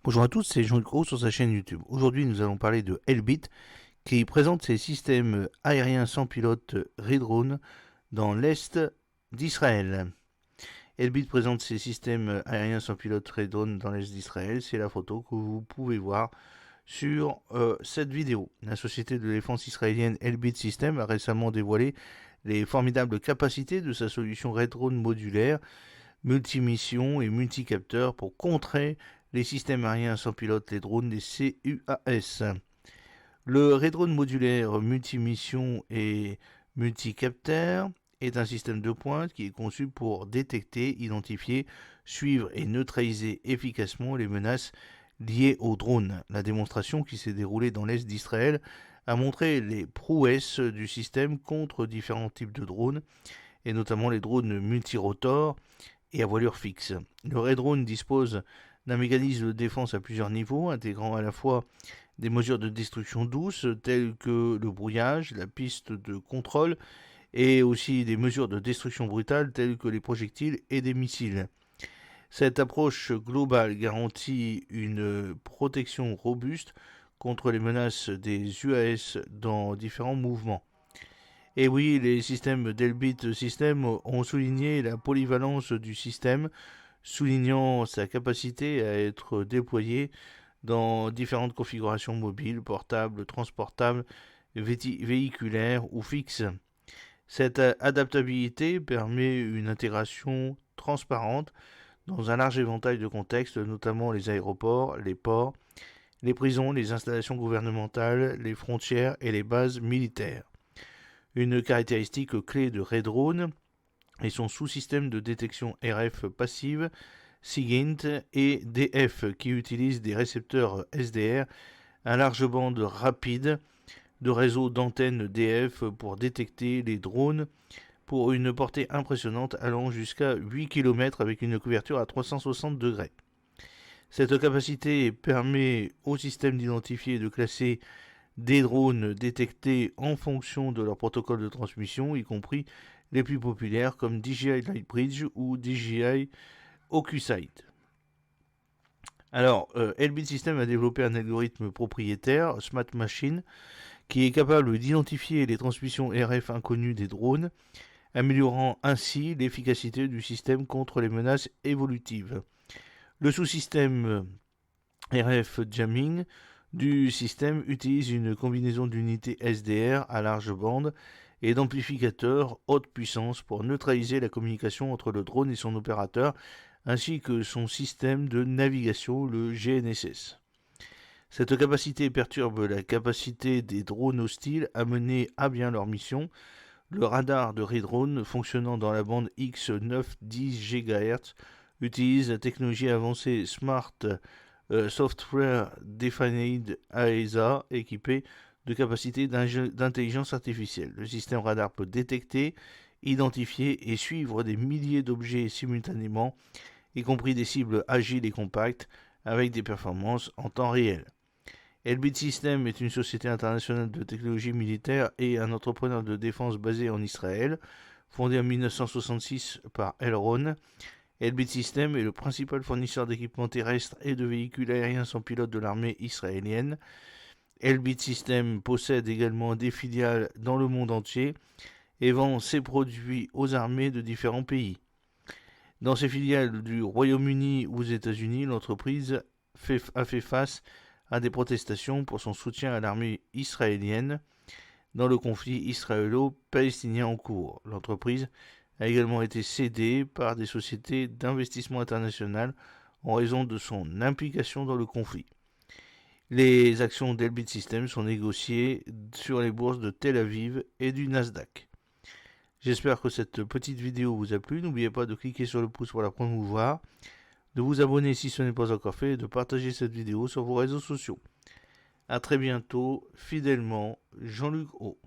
Bonjour à tous, c'est Jean-Luc Roux sur sa chaîne YouTube. Aujourd'hui, nous allons parler de Elbit qui présente ses systèmes aériens sans pilote Redrone dans l'est d'Israël. Elbit présente ses systèmes aériens sans pilote Redrone dans l'est d'Israël. C'est la photo que vous pouvez voir sur cette vidéo. La société de défense israélienne Elbit Systems a récemment dévoilé les formidables capacités de sa solution Redrone modulaire, multimission et multicapteur pour contrer les systèmes aériens sans pilote, les drones, les CUAS. Le Redrone modulaire multimission et multicapteur est un système de pointe qui est conçu pour détecter, identifier, suivre et neutraliser efficacement les menaces liées aux drones. La démonstration qui s'est déroulée dans l'est d'Israël a montré les prouesses du système contre différents types de drones, et notamment les drones multirotors et à voilure fixe. Le Redrone dispose d'un mécanisme de défense à plusieurs niveaux, intégrant à la fois des mesures de destruction douce telles que le brouillage, la piste de contrôle, et aussi des mesures de destruction brutale telles que les projectiles et des missiles. Cette approche globale garantit une protection robuste contre les menaces des UAS dans différents mouvements. Et oui, les systèmes d'Elbit Systems ont souligné la polyvalence du système, soulignant sa capacité à être déployé dans différentes configurations mobiles, portables, transportables, véhiculaires ou fixes. Cette adaptabilité permet une intégration transparente dans un large éventail de contextes, notamment les aéroports, les ports, les prisons, les installations gouvernementales, les frontières et les bases militaires. Une caractéristique clé de Redrone est son sous-système de détection RF passive SIGINT et DF qui utilise des récepteurs SDR à large bande rapide de réseau d'antennes DF pour détecter les drones pour une portée impressionnante allant jusqu'à 8 km avec une couverture à 360 degrés. Cette capacité permet au système d'identifier et de classer des drones détectés en fonction de leur protocole de transmission, y compris les plus populaires comme DJI Lightbridge ou DJI OcuSight. Alors, Elbit Systems a développé un algorithme propriétaire, Smart Machine, qui est capable d'identifier les transmissions RF inconnues des drones, améliorant ainsi l'efficacité du système contre les menaces évolutives. Le sous-système RF Jamming du système utilise une combinaison d'unités SDR à large bande et d'amplificateurs haute puissance pour neutraliser la communication entre le drone et son opérateur, ainsi que son système de navigation, le GNSS. Cette capacité perturbe la capacité des drones hostiles à mener à bien leur mission. Le radar de Redrone, fonctionnant dans la bande X9-10 GHz, utilise la technologie avancée Smart Software Defined AESA équipée de capacités d'intelligence artificielle. Le système radar peut détecter, identifier et suivre des milliers d'objets simultanément, y compris des cibles agiles et compactes, avec des performances en temps réel. Elbit Systems est une société internationale de technologie militaire et un entrepreneur de défense basé en Israël, fondé en 1966 par Elron. Elbit Systems est le principal fournisseur d'équipements terrestres et de véhicules aériens sans pilote de l'armée israélienne. Elbit Systems possède également des filiales dans le monde entier et vend ses produits aux armées de différents pays. Dans ses filiales du Royaume-Uni ou aux États-Unis, l'entreprise a fait face à des protestations pour son soutien à l'armée israélienne dans le conflit israélo-palestinien en cours. L'entreprise a également été cédée par des sociétés d'investissement internationales en raison de son implication dans le conflit. Les actions d'Elbit Systems sont négociées sur les bourses de Tel Aviv et du Nasdaq. J'espère que cette petite vidéo vous a plu. N'oubliez pas de cliquer sur le pouce pour la promouvoir, de vous abonner si ce n'est pas encore fait et de partager cette vidéo sur vos réseaux sociaux. A très bientôt, fidèlement, Jean-Luc Haut.